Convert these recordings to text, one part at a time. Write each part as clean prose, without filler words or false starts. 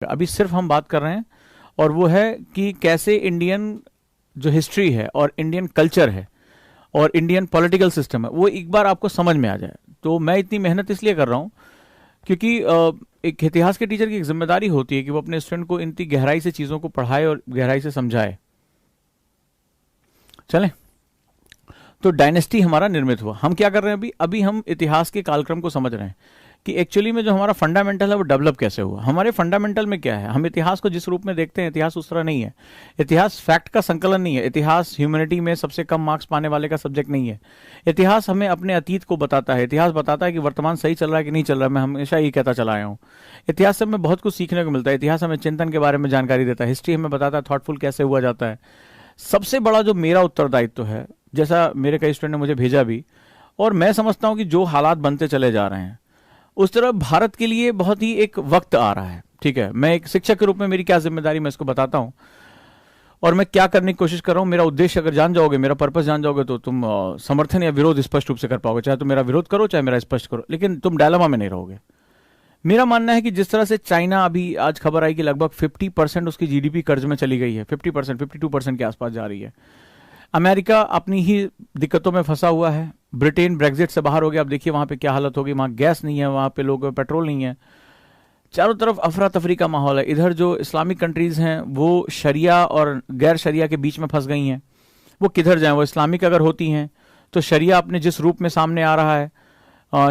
अभी सिर्फ हम बात कर रहे हैं और वो है कि कैसे इंडियन जो हिस्ट्री है और इंडियन कल्चर है और इंडियन पॉलिटिकल सिस्टम है वो एक बार आपको समझ में आ जाए। तो मैं इतनी मेहनत इसलिए कर रहा हूँ क्योंकि एक इतिहास के टीचर की एक जिम्मेदारी होती है कि वो अपने स्टूडेंट को इतनी गहराई से चीज़ों को पढ़ाए और गहराई से समझाए। चलें, तो डायनेस्टी हमारा निर्मित हुआ। हम क्या कर रहे हैं अभी अभी हम इतिहास के कालक्रम को समझ रहे हैं कि एक्चुअली में जो हमारा फंडामेंटल है वो डेवलप कैसे हुआ। हमारे फंडामेंटल में क्या है, हम इतिहास को जिस रूप में देखते हैं इतिहास उस तरह नहीं है। इतिहास फैक्ट का संकलन नहीं है। इतिहास ह्यूमैनिटी में सबसे कम मार्क्स पाने वाले का सब्जेक्ट नहीं है। इतिहास हमें अपने अतीत को बताता है। इतिहास बताता है कि वर्तमान सही चल रहा है कि नहीं चल रहा है। मैं हमेशा यही कहता चला आया हूँ, इतिहास से हमें बहुत कुछ सीखने को मिलता है। इतिहास हमें चिंतन के बारे में जानकारी देता है। हिस्ट्री हमें बताता है थॉटफुल कैसे हुआ जाता है। सबसे बड़ा जो मेरा उत्तरदायित्व है, जैसा मेरे कई स्टूडेंट ने मुझे भेजा भी, और मैं समझता हूं कि जो हालात बनते चले जा रहे हैं उस तरह भारत के लिए बहुत ही एक वक्त आ रहा है। ठीक है, मैं एक शिक्षक के रूप में मेरी क्या जिम्मेदारी मैं इसको बताता हूं और मैं क्या करने की कोशिश कर रहा हूं। मेरा उद्देश्य अगर जान जाओगे, मेरा पर्पस जान जाओगे तो तुम समर्थन या विरोध स्पष्ट रूप से कर पाओगे। चाहे तुम मेरा विरोध करो चाहे मेरा स्पष्ट करो, लेकिन तुम डायलेमा में नहीं रहोगे। मेरा मानना है कि जिस तरह से चाइना, अभी आज खबर आई कि लगभग 50% उसकी जीडीपी कर्ज में चली गई है। 50%, 52% के आसपास जा रही है। अमेरिका अपनी ही दिक्कतों में फंसा हुआ है। ब्रिटेन ब्रेग्जिट से बाहर हो गया। अब देखिए वहां पे क्या हालत होगी। वहां गैस नहीं है, वहां पे लोग पेट्रोल नहीं है। चारों तरफ अफरा तफरी का माहौल है। इधर जो इस्लामिक कंट्रीज हैं वो शरिया और गैर शरिया के बीच में फंस गई हैं। वो किधर जाएं? वो इस्लामिक अगर होती हैं तो शरिया अपने जिस रूप में सामने आ रहा है,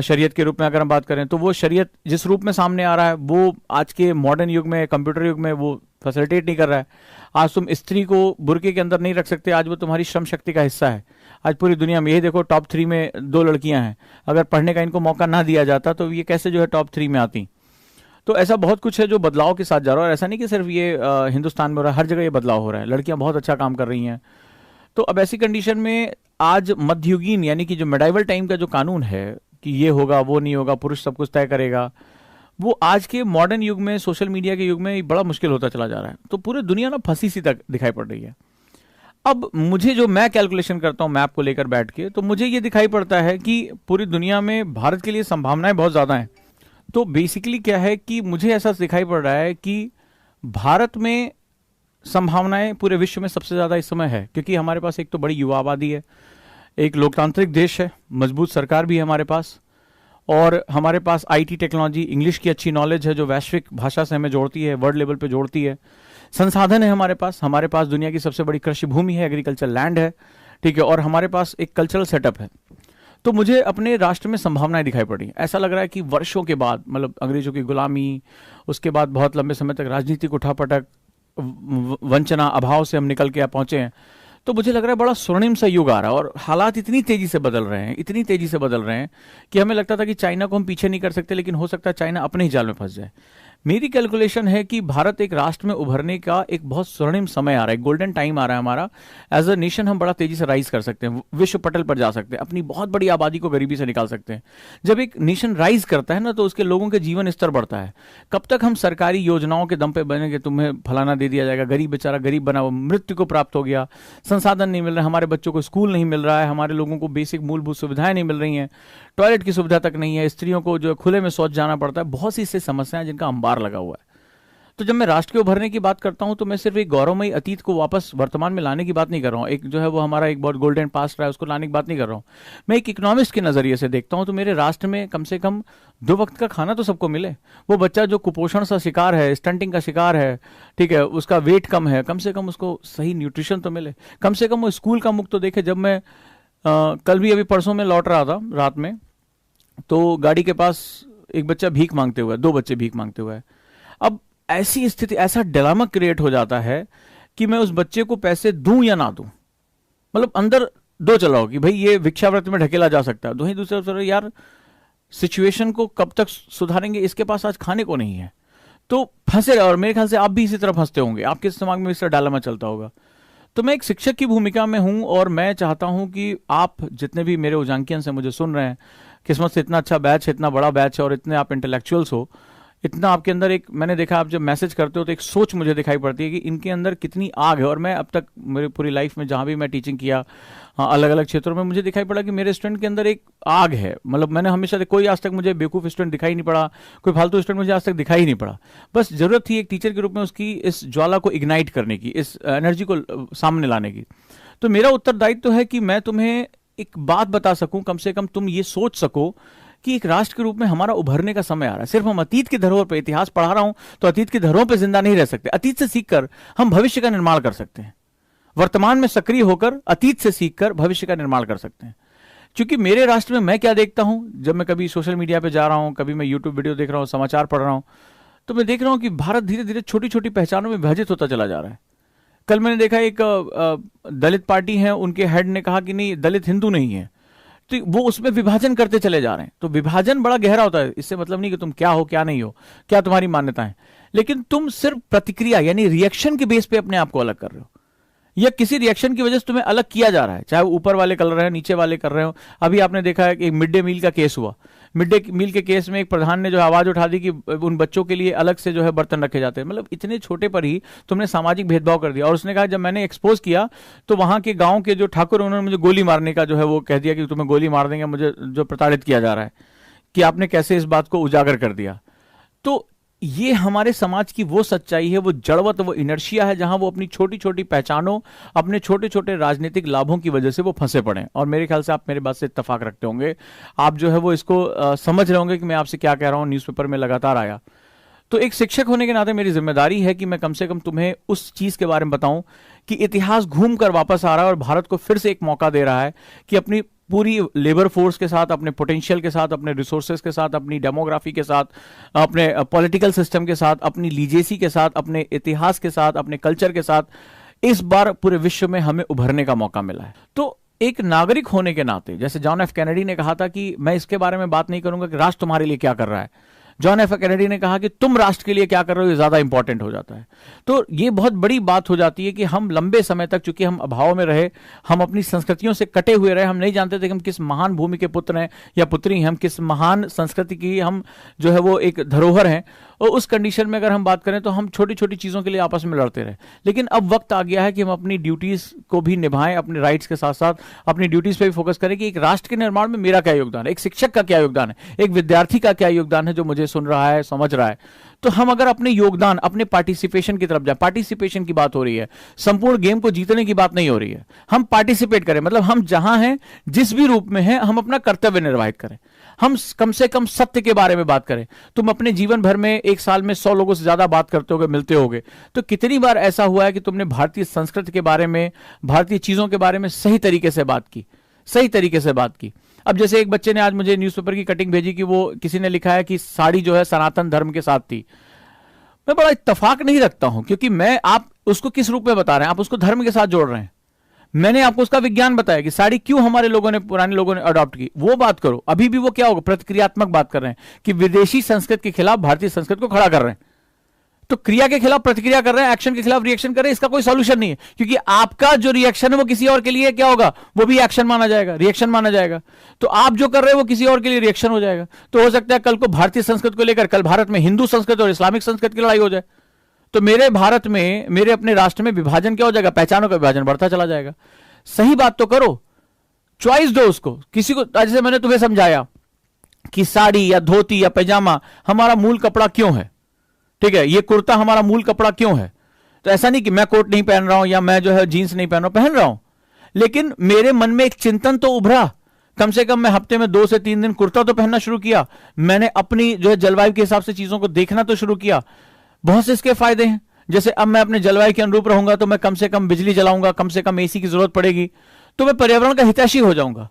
शरीयत के रूप में अगर हम बात करें तो वो शरीयत जिस रूप में सामने आ रहा है वो आज के मॉडर्न युग में, कंप्यूटर युग में वो फैसिलिटेट नहीं कर रहा है। आज तुम स्त्री को बुर्के के अंदर नहीं रख सकते। आज वो तुम्हारी श्रम शक्ति का हिस्सा है। आज पूरी दुनिया में यही देखो, टॉप 3 में 2 लड़कियां हैं। अगर पढ़ने का इनको मौका ना दिया जाता तो ये कैसे जो है टॉप 3 में आती। तो ऐसा बहुत कुछ है जो बदलाव के साथ जा रहा है। और ऐसा नहीं कि सिर्फ ये हिंदुस्तान में हो रहा है, हर जगह ये बदलाव हो रहा है। लड़कियां बहुत अच्छा काम कर रही हैं। तो अब ऐसी कंडीशन में आज मध्ययुगीन यानी कि जो मेडाइवल टाइम का जो कानून है कि ये होगा वो नहीं होगा, पुरुष सब कुछ तय करेगा, वो आज के मॉडर्न युग में, सोशल मीडिया के युग में बड़ा मुश्किल होता चला जा रहा है। तो पूरी दुनिया ना फंसी सी तक दिखाई पड़ रही है। अब मुझे जो मैं कैलकुलेशन करता हूं मैप को लेकर बैठ के, तो मुझे ये दिखाई पड़ता है कि पूरी दुनिया में भारत के लिए संभावनाएं बहुत ज्यादा हैं। तो बेसिकली क्या है कि मुझे ऐसा दिखाई पड़ रहा है कि भारत में संभावनाएं पूरे विश्व में सबसे ज्यादा इस समय है, क्योंकि हमारे पास एक तो बड़ी युवा आबादी है, एक लोकतांत्रिक देश है, मजबूत सरकार भी है हमारे पास, और हमारे पास आईटी टेक्नोलॉजी, इंग्लिश की अच्छी नॉलेज है जो वैश्विक भाषा से हमें जोड़ती है, वर्ल्ड लेवल पे जोड़ती है। संसाधन है हमारे पास दुनिया की सबसे बड़ी कृषि भूमि है, एग्रीकल्चर लैंड है। ठीक है, और हमारे पास एक कल्चरल सेटअप है। तो मुझे अपने राष्ट्र में संभावनाएं दिखाई पड़ी। ऐसा लग रहा है कि वर्षों के बाद, मतलब अंग्रेजों की गुलामी, उसके बाद बहुत लंबे समय तक राजनीतिक उठापटक, वंचना, अभाव से हम निकल के पहुंचे हैं। तो मुझे लग रहा है बड़ा स्वर्णिम सा युग आ रहा है और हालात इतनी तेजी से बदल रहे हैं, इतनी तेजी से बदल रहे हैं कि हमें लगता था कि चाइना को हम पीछे नहीं कर सकते, लेकिन हो सकता है चाइना अपने ही जाल में फंस जाए। मेरी कैलकुलेशन है कि भारत एक राष्ट्र में उभरने का एक बहुत स्वर्णिम समय आ रहा है, गोल्डन टाइम आ रहा है हमारा। एज अ नेशन हम बड़ा तेजी से राइज कर सकते हैं, विश्व पटल पर जा सकते हैं, अपनी बहुत बड़ी आबादी को गरीबी से निकाल सकते हैं। जब एक नेशन राइज करता है ना तो उसके लोगों के जीवन स्तर बढ़ता है। कब तक हम सरकारी योजनाओं के दम पे बनेंगे, तुम्हें फलाना दे दिया जाएगा, गरीब बेचारा गरीब बना, वो मृत्यु को प्राप्त हो गया, संसाधन नहीं मिल रहे, हमारे बच्चों को स्कूल नहीं मिल रहा है, हमारे लोगों को बेसिक मूलभूत सुविधाएं नहीं मिल रही हैं, टॉयलेट की सुविधा तक नहीं है, स्त्रियों को जो खुले में शौच जाना पड़ता है, बहुत सी ऐसी समस्याएं जिनका अंबार लगा हुआ है। तो जब मैं राष्ट्र के उभरने की बात करता हूं तो मैं सिर्फ एक गौरवमयी अतीत को वापस वर्तमान में लाने की बात नहीं कर रहा हूं, एक जो है वो हमारा एक बहुत गोल्डन पास्ट रहा है उसको लाने की बात नहीं कर रहा हूं। मैं एक इकोनॉमिस्ट के नजरिए से देखता हूं तो मेरे राष्ट्र में कम से कम 2 वक्त का खाना तो सबको मिले। वो बच्चा जो कुपोषण सा शिकार है, स्टंटिंग का शिकार है, ठीक है, उसका वेट कम है, कम से कम उसको सही न्यूट्रिशन तो मिले, कम से कम वो स्कूल का मुक्त तो देखे। जब मैं कल भी अभी परसों में लौट रहा था रात में, तो गाड़ी के पास एक बच्चा भीख मांगते हुए, 2 बच्चे भीख मांगते हुए। अब ऐसी स्थिति, ऐसा डिलेमा क्रिएट हो जाता है कि मैं उस बच्चे को पैसे दूं या ना दूं। मतलब अंदर दो चल रहा हो कि भाई ये भिक्षावृत्त में ढकेला जा सकता है, वहीं दूसरे तरफ यार सिचुएशन को कब तक सुधारेंगे, इसके पास आज खाने को नहीं है। तो फंसे रहे, और मेरे ख्याल से आप भी इसी तरह फंसते होंगे, आपके दिमाग में इस तरह डिलेमा चलता होगा। तो मैं एक शिक्षक की भूमिका में हूं और मैं चाहता हूं कि आप जितने भी मेरे उजांकियन से मुझे सुन रहे हैं, किस्मत से इतना अच्छा बैच है, इतना बड़ा बैच है और इतने आप इंटेलेक्चुअल्स हो, इतना आपके अंदर एक, मैंने देखा आप जब मैसेज करते हो तो एक सोच मुझे दिखाई पड़ती है कि इनके अंदर कितनी आग है। और मैं अब तक मेरी पूरी लाइफ में जहाँ भी मैं टीचिंग किया, हाँ, अलग अलग क्षेत्रों में, मुझे दिखाई पड़ा कि मेरे स्टूडेंट के अंदर एक आग है। मतलब मैंने हमेशा, कोई आज तक मुझे बेवकूफ़ स्टूडेंट दिखाई नहीं पड़ा, कोई फालतू स्टूडेंट मुझे आज तक दिखाई नहीं पड़ा। बस जरूरत थी एक टीचर के रूप में उसकी इस ज्वाला को इग्नाइट करने की, इस एनर्जी को सामने लाने की। तो मेरा उत्तरदायित्व तो है कि मैं तुम्हें एक बात बता सकूं, कम से कम तुम ये सोच सको कि एक राष्ट्र के रूप में हमारा उभरने का समय आ रहा है। सिर्फ हम अतीत की धरोहर पर, इतिहास पढ़ा रहा हूं तो अतीत की धरोहर पर जिंदा नहीं रह सकते। अतीत से सीखकर हम भविष्य का निर्माण कर सकते हैं। वर्तमान में सक्रिय होकर अतीत से सीखकर भविष्य का निर्माण कर सकते हैं। क्योंकि मेरे राष्ट्र में मैं क्या देखता हूं, जब मैं कभी सोशल मीडिया पे जा रहा हूं, कभी मैं यूट्यूब वीडियो देख रहा हूं, समाचार पढ़ रहा हूं, तो मैं देख रहा हूं कि भारत धीरे धीरे छोटी छोटी पहचानों में विभाजित होता चला जा रहा है। कल मैंने देखा एक दलित पार्टी है, उनके हेड ने कहा कि नहीं, दलित हिंदू नहीं है, तो वो उसमें विभाजन करते चले जा रहे हैं। तो विभाजन बड़ा गहरा होता है। इससे मतलब नहीं कि तुम क्या हो क्या नहीं हो, क्या तुम्हारी मान्यताएं, लेकिन तुम सिर्फ प्रतिक्रिया यानी रिएक्शन के बेस पे अपने आप को अलग कर रहे हो, या किसी रिएक्शन की वजह से तुम्हें अलग किया जा रहा है, चाहे वो ऊपर वाले कर रहे हो, नीचे वाले कर रहे हो। अभी आपने देखा है कि मिड डे मील का केस हुआ। मिड डे मील के केस में एक प्रधान ने जो आवाज उठा दी कि उन बच्चों के लिए अलग से जो है बर्तन रखे जाते हैं। मतलब इतने छोटे पर ही तुमने सामाजिक भेदभाव कर दिया। और उसने कहा जब मैंने एक्सपोज किया तो वहां के गांव के जो ठाकुर, उन्होंने मुझे गोली मारने का जो है वो कह दिया कि तुम्हें गोली मार देंगे, मुझे जो प्रताड़ित किया जा रहा है कि आपने कैसे इस बात को उजागर कर दिया। तो ये हमारे समाज की वो सच्चाई है, वो जड़वत, वो इनर्शिया है, जहां वो अपनी छोटी छोटी पहचानों, अपने छोटे छोटे राजनीतिक लाभों की वजह से वो फंसे पड़े। और मेरे ख्याल से आप मेरी बात से इत्तेफाक रखते होंगे, आप जो है वो इसको समझ रहे होंगे कि मैं आपसे क्या कह रहा हूं। न्यूज़पेपर में लगातार आया। तो एक शिक्षक होने के नाते मेरी जिम्मेदारी है कि मैं कम से कम तुम्हें उस चीज के बारे में बताऊं कि इतिहास घूम कर वापस आ रहा है और भारत को फिर से एक मौका दे रहा है कि अपनी पूरी लेबर फोर्स के साथ, अपने पोटेंशियल के साथ, अपने रिसोर्सेज के साथ, अपनी डेमोग्राफी के साथ, अपने पॉलिटिकल सिस्टम के साथ, अपनी लीजेसी के साथ, अपने इतिहास के साथ, अपने कल्चर के साथ, इस बार पूरे विश्व में हमें उभरने का मौका मिला है। तो एक नागरिक होने के नाते, जैसे जॉन एफ कैनेडी ने कहा था कि मैं इसके बारे में बात नहीं करूंगा कि राष्ट्र तुम्हारे लिए क्या कर रहा है, जॉन एफ कैनेडी ने कहा कि तुम राष्ट्र के लिए क्या कर रहे हो, ये ज्यादा इंपॉर्टेंट हो जाता है। तो ये बहुत बड़ी बात हो जाती है कि हम लंबे समय तक, चूंकि हम अभाव में रहे, हम अपनी संस्कृतियों से कटे हुए रहे, हम नहीं जानते थे कि हम किस महान भूमि के पुत्र हैं या पुत्री हैं, हम किस महान संस्कृति की हम जो है वो एक धरोहर हैं। और उस कंडीशन में अगर हम बात करें तो हम छोटी छोटी चीजों के लिए आपस में लड़ते रहे। लेकिन अब वक्त आ गया है कि हम अपनी ड्यूटीज को भी निभाएं, अपने राइट्स के साथ साथ अपनी ड्यूटीज पे भी फोकस करें कि एक राष्ट्र के निर्माण में मेरा क्या योगदान है, एक शिक्षक का क्या योगदान है, एक विद्यार्थी का क्या योगदान है जो मुझे सुन रहा है, समझ रहा है। तो हम अगर अपने योगदान, अपने पार्टिसिपेशन की तरफ जाए, पार्टिसिपेशन की बात हो रही है, संपूर्ण गेम को जीतने की बात नहीं हो रही है, हम पार्टिसिपेट करें, मतलब हम जहां हैं, जिस भी रूप में हैं, हम अपना कर्तव्य निर्वाहित करें। हम कम से कम सत्य के बारे में बात करें। तुम अपने जीवन भर में एक साल में 100 लोगों से ज्यादा बात करते होगे, मिलते होगे, तो कितनी बार ऐसा हुआ है कि तुमने भारतीय संस्कृति के बारे में, भारतीय चीजों के बारे में सही तरीके से बात की, सही तरीके से बात की। अब जैसे एक बच्चे ने आज मुझे न्यूज़पेपर की कटिंग भेजी कि वो किसी ने लिखा है कि साड़ी जो है सनातन धर्म के साथ थी। मैं बड़ा इत्तेफाक नहीं रखता हूं, क्योंकि मैं, आप उसको किस रूप में बता रहे हैं, आप उसको धर्म के साथ जोड़ रहे हैं। मैंने आपको उसका विज्ञान बताया कि साड़ी क्यों हमारे लोगों ने, पुराने लोगों ने अडॉप्ट की, वो बात करो। अभी भी वो क्या होगा, प्रतिक्रियात्मक बात कर रहे हैं कि विदेशी संस्कृति के खिलाफ भारतीय संस्कृति को खड़ा कर रहे हैं। तो क्रिया के खिलाफ प्रतिक्रिया कर रहे हैं, एक्शन के खिलाफ रिएक्शन कर रहे हैं, इसका कोई सॉल्यूशन नहीं है, क्योंकि आपका जो रिएक्शन है वो किसी और के लिए क्या होगा, वो भी एक्शन माना जाएगा, रिएक्शन माना जाएगा। तो आप जो कर रहे हो वो किसी और के लिए रिएक्शन हो जाएगा। तो हो सकता है कल को भारतीय संस्कृति को लेकर, कल भारत में हिंदू संस्कृति और इस्लामिक संस्कृति की लड़ाई हो जाए। तो मेरे भारत में, मेरे अपने राष्ट्र में विभाजन क्या हो जाएगा, पहचानों का विभाजन बढ़ता चला जाएगा। सही बात तो करो, चॉइस दो उसको, किसी को। जैसे मैंने तुम्हें समझाया कि साड़ी या धोती या पैजामा हमारा मूल कपड़ा क्यों है, ठीक है, ये कुर्ता हमारा मूल कपड़ा क्यों है। तो ऐसा नहीं कि मैं कोट नहीं पहन रहा हूं या मैं जो है जीन्स नहीं पहन रहा हूं, लेकिन मेरे मन में एक चिंतन तो उभरा। कम से कम मैं हफ्ते में 2 से 3 दिन कुर्ता तो पहनना शुरू किया। मैंने अपनी जो है जलवायु के हिसाब से चीजों को देखना तो शुरू किया। बहुत से इसके फायदे हैं। जैसे अब मैं अपने जलवायु के अनुरूप रहूंगा तो मैं कम से कम बिजली जलाऊंगा, कम से कम एसी की जरूरत पड़ेगी, तो मैं पर्यावरण का हितैषी हो जाऊंगा।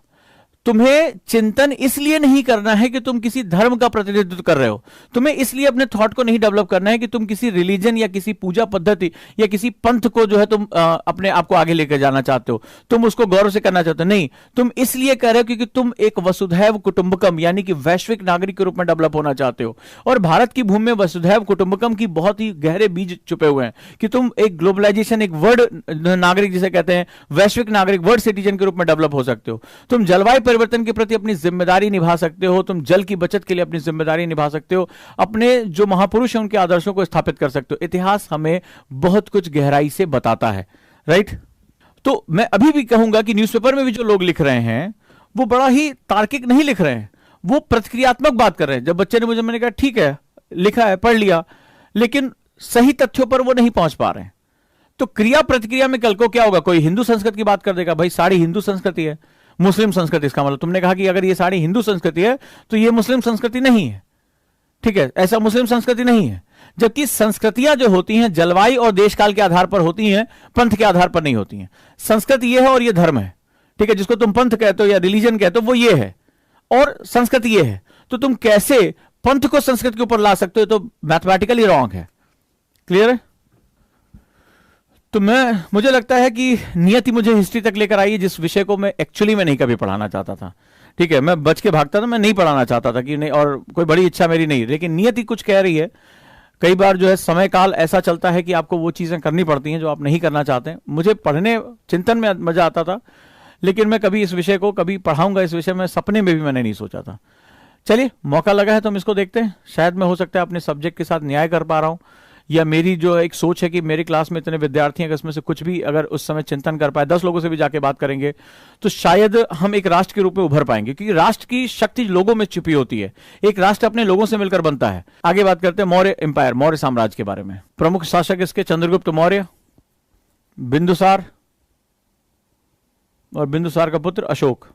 तुम्हें चिंतन इसलिए नहीं करना है कि तुम किसी धर्म का प्रतिनिधित्व कर रहे हो, तुम्हें इसलिए अपने थॉट को नहीं डेवलप करना है कि तुम किसी रिलीजन या किसी पूजा पद्धति या किसी पंथ को जो है तुम अपने आप को आगे लेकर जाना चाहते हो, तुम उसको गौरव से करना चाहते हो। नहीं, तुम इसलिए कर रहे हो क्योंकि तुम एक वसुधैव कुटुंबकम यानी कि वैश्विक नागरिक के रूप में डेवलप होना चाहते हो। और भारत की भूमि में वसुधैव कुटुंबकम की बहुत ही गहरे बीज छुपे हुए हैं कि तुम एक ग्लोबलाइजेशन, एक वर्ल्ड नागरिक जिसे कहते हैं, वैश्विक नागरिक, वर्ल्ड सिटीजन के रूप में डेवलप हो सकते हो। तुम जलवायु परिवर्तन के प्रति अपनी जिम्मेदारी निभा सकते हो, तुम जल की बचत के लिए अपनी जिम्मेदारी निभा सकते हो, अपने जो महापुरुष हैं उनके आदर्शों को स्थापित कर सकते हो। इतिहास हमें बहुत कुछ गहराई से बताता है, राइट। तो मैं अभी भी कहूंगा कि न्यूज़पेपर में भी जो लोग लिख रहे हैं वो बड़ा ही तार्किक नहीं लिख रहे हैं, वो प्रतिक्रियात्मक बात कर रहे हैं। जब बच्चे ने मुझे, मैंने कहा ठीक है लिखा है पढ़ लिया, लेकिन सही तथ्यों पर वो नहीं पहुंच पा रहे हैं। तो क्रिया प्रतिक्रिया में कल को क्या होगा, कोई हिंदू संस्कृति की बात कर देगा, भाई साड़ी हिंदू संस्कृति है, मुस्लिम संस्कृति, इसका मतलब तुमने कहा कि अगर ये साड़ी हिंदू संस्कृति है तो ये मुस्लिम संस्कृति नहीं है, ठीक है, ऐसा मुस्लिम संस्कृति नहीं है। जबकि संस्कृतियां जो होती हैं जलवायु और देशकाल के आधार पर होती हैं, पंथ के आधार पर नहीं होती हैं। संस्कृति ये है और ये धर्म है, ठीक है, जिसको तुम पंथ कहते हो या रिलीजन कहते हो वो ये है और संस्कृति ये है। तो तुम कैसे पंथ को संस्कृति के ऊपर ला सकते हो, तो मैथमेटिकली रॉन्ग है। क्लियर है। तो मुझे लगता है कि नियति मुझे हिस्ट्री तक लेकर आई है, जिस विषय को मैं एक्चुअली में नहीं कभी पढ़ाना चाहता था, ठीक है, मैं बच के भागता था, मैं नहीं पढ़ाना चाहता था कि नहीं, और कोई बड़ी इच्छा मेरी नहीं, लेकिन नियति कुछ कह रही है। कई बार जो है समय काल ऐसा चलता है कि आपको वो चीजें करनी पड़ती हैं जो आप नहीं करना चाहते हैं। मुझे पढ़ने चिंतन में मजा आता था, लेकिन मैं कभी इस विषय को कभी पढ़ाऊंगा इस विषय में सपने में भी मैंने नहीं सोचा था। चलिए मौका लगा है तो हम इसको देखते हैं, शायद मैं हो सकता है अपने सब्जेक्ट के साथ न्याय कर पा रहा हूं, या मेरी जो एक सोच है कि मेरी क्लास में इतने विद्यार्थी हैं कि उसमें से कुछ भी अगर उस समय चिंतन कर पाए, 10 लोगों से भी जाके बात करेंगे तो शायद हम एक राष्ट्र के रूप में उभर पाएंगे, क्योंकि राष्ट्र की शक्ति लोगों में छिपी होती है। एक राष्ट्र अपने लोगों से मिलकर बनता है। आगे बात करते हैं मौर्य एम्पायर, मौर्य साम्राज्य के बारे में। प्रमुख शासक इसके चंद्रगुप्त मौर्य, बिंदुसार और बिंदुसार का पुत्र अशोक।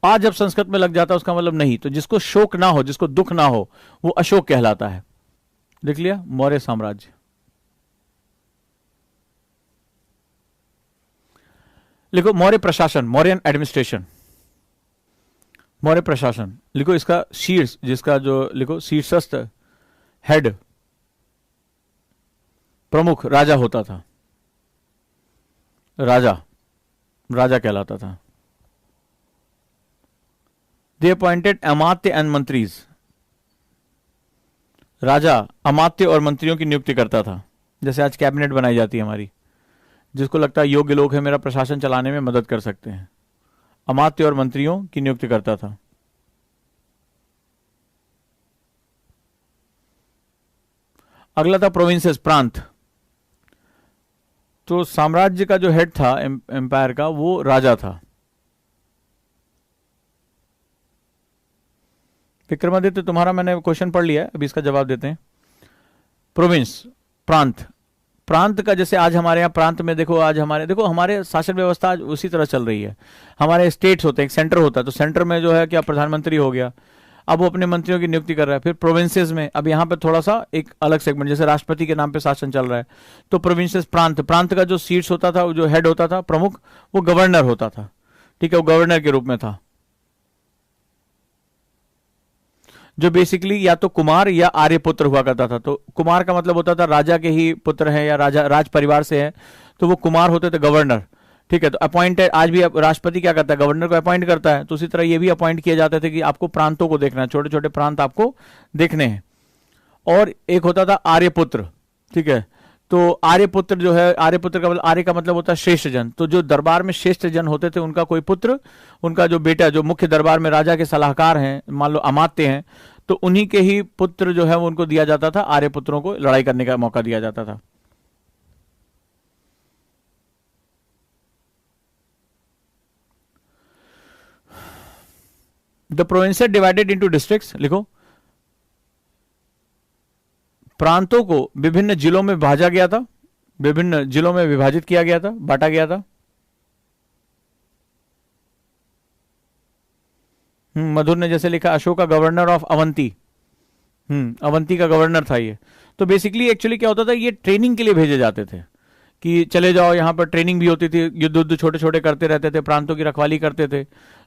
आज जब संस्कृत में लग जाता है उसका मतलब नहीं, तो जिसको शोक ना हो, जिसको दुख ना हो, वो अशोक कहलाता है। लिख लिया मौर्य साम्राज्य। लिखो मौर्य प्रशासन, मौर्यन एडमिनिस्ट्रेशन, मौर्य प्रशासन। लिखो इसका शीर्ष, जिसका जो लिखो शीर्षस्थ हेड प्रमुख राजा होता था, राजा राजा कहलाता था। दे अपॉइंटेड अमात्य एंड मंत्रीज, राजा अमात्य और मंत्रियों की नियुक्ति करता था। जैसे आज कैबिनेट बनाई जाती है हमारी, जिसको लगता है योग्य लोग हैं मेरा प्रशासन चलाने में मदद कर सकते हैं, अमात्य और मंत्रियों की नियुक्ति करता था। अगला था प्रोविंसेस, प्रांत। तो साम्राज्य का जो हेड था एम्पायर का, वो राजा था। विक्रमादित्य तुम्हारा मैंने क्वेश्चन पढ़ लिया है, अभी इसका जवाब देते हैं। प्रोविंस, प्रांत। प्रांत का जैसे आज हमारे यहाँ प्रांत में देखो, आज हमारे शासन व्यवस्था आज उसी तरह चल रही है। हमारे स्टेट्स होते हैं, एक सेंटर होता है, तो सेंटर में जो है क्या प्रधानमंत्री हो गया, अब वो अपने मंत्रियों की नियुक्ति कर रहा है। फिर प्रोविंसेस में अब यहाँ पे थोड़ा सा एक अलग सेगमेंट, जैसे राष्ट्रपति के नाम पे शासन चल रहा है, तो प्रोविंसेस प्रांत। प्रांत का जो सीट्स होता था, जो हेड होता था प्रमुख, वो गवर्नर होता था, ठीक है, वो गवर्नर के रूप में था, जो बेसिकली या तो कुमार या आर्यपुत्र हुआ करता था। तो कुमार का मतलब होता था राजा के ही पुत्र हैं या राजा राज परिवार से हैं, तो वो कुमार होते थे, गवर्नर, ठीक है। तो अपॉइंटेड, आज भी राष्ट्रपति क्या करता है, गवर्नर को अपॉइंट करता है, तो उसी तरह ये भी अपॉइंट किए जाते थे कि आपको प्रांतों को देखना है, छोटे छोटे प्रांत आपको देखने हैं। और एक होता था आर्यपुत्र, ठीक है। तो आर्यपुत्र जो है, आर्यपुत्र का मतलब, आर्य का मतलब होता है श्रेष्ठ जन। तो जो दरबार में श्रेष्ठ जन होते थे, उनका कोई पुत्र, उनका जो बेटा, जो मुख्य दरबार में राजा के सलाहकार हैं, मान लो अमात्य हैं, तो उन्हीं के ही पुत्र जो है वो उनको दिया जाता था, आर्यपुत्रों को लड़ाई करने का मौका दिया जाता था। The provinces divided into districts. लिखो प्रांतों को विभिन्न जिलों में भाजा गया था, विभिन्न जिलों में विभाजित किया गया था, बांटा गया था। मधुर ने जैसे लिखा अशोक का गवर्नर ऑफ अवंती, अवंती का गवर्नर था ये। तो बेसिकली एक्चुअली क्या होता था, ये ट्रेनिंग के लिए भेजे जाते थे कि चले जाओ, यहाँ पर ट्रेनिंग भी होती थी, युद्ध छोटे छोटे करते रहते थे, प्रांतों की रखवाली करते थे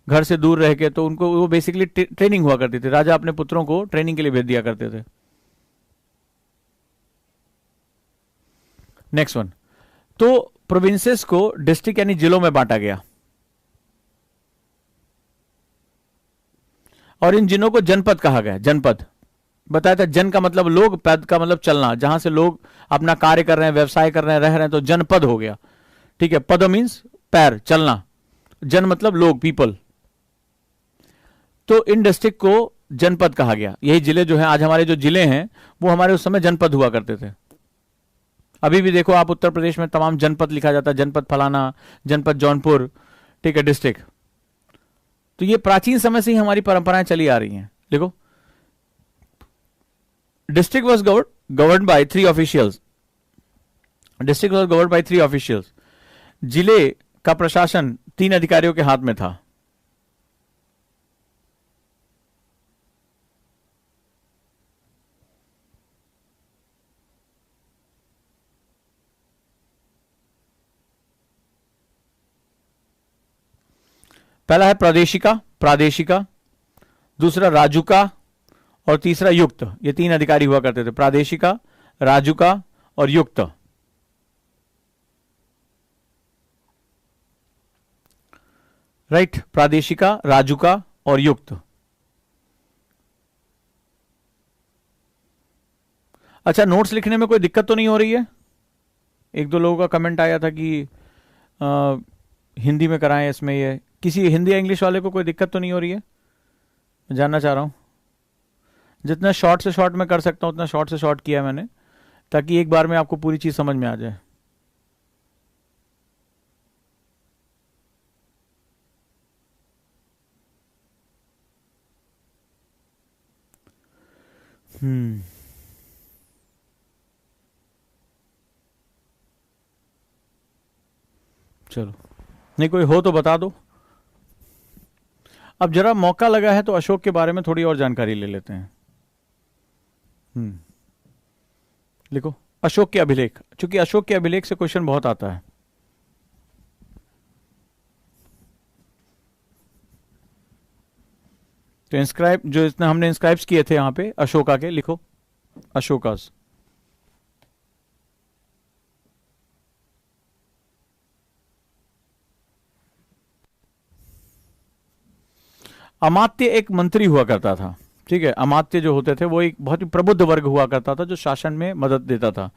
घर से दूर रह के, तो उनको वो बेसिकली ट्रेनिंग हुआ करती थी। राजा अपने पुत्रों को ट्रेनिंग के लिए भेज दिया करते थे। नेक्स्ट वन, तो प्रोविंसेस को डिस्ट्रिक्ट यानी जिलों में बांटा गया, और इन जिलों को जनपद कहा गया। जनपद बताया था, जन का मतलब लोग, पद का मतलब चलना, जहां से लोग अपना कार्य कर रहे हैं, व्यवसाय कर रहे हैं, रह रहे हैं, तो जनपद हो गया, ठीक है। पद मीन्स पैर, चलना, जन मतलब लोग, पीपल, तो इन डिस्ट्रिक्ट को जनपद कहा गया। यही जिले जो हैं, आज हमारे जो जिले हैं वो हमारे उस समय जनपद हुआ करते थे। अभी भी देखो आप उत्तर प्रदेश में तमाम जनपद लिखा जाता है, जनपद फलाना, जनपद जौनपुर, ठीक है, डिस्ट्रिक्ट। तो ये प्राचीन समय से ही हमारी परंपराएं चली आ रही हैं। देखो, district was govern by 3 officials. District was govern by 3 officials. जिले का प्रशासन 3 अधिकारियों के हाथ में था। पहला है प्रादेशिका, दूसरा राजुका और तीसरा युक्त। ये 3 अधिकारी हुआ करते थे, प्रादेशिका, राजुका और युक्त। राइट, प्रादेशिका, राजुका और युक्त। अच्छा, नोट्स लिखने में कोई दिक्कत तो नहीं हो रही है? 1-2 लोगों का कमेंट आया था कि हिंदी में कराएं इसमें। ये किसी हिंदी या इंग्लिश वाले को कोई दिक्कत तो नहीं हो रही है? मैं जानना चाह रहा हूं। जितना शॉर्ट से शॉर्ट में कर सकता हूं उतना शॉर्ट से शॉर्ट किया है मैंने, ताकि एक बार में आपको पूरी चीज समझ में आ जाए। चलो, नहीं कोई हो तो बता दो। अब जरा मौका लगा है तो अशोक के बारे में थोड़ी और जानकारी ले लेते हैं। लिखो अशोक के अभिलेख, चूंकि अशोक के अभिलेख से क्वेश्चन बहुत आता है। तो इंस्क्राइब जो इतना हमने इंस्क्राइब्स किए थे यहां पे अशोका के, लिखो अशोकास। अमात्य एक मंत्री हुआ करता था, ठीक है। अमात्य जो होते थे वो एक बहुत ही प्रबुद्ध वर्ग हुआ करता था जो शासन में मदद देता था,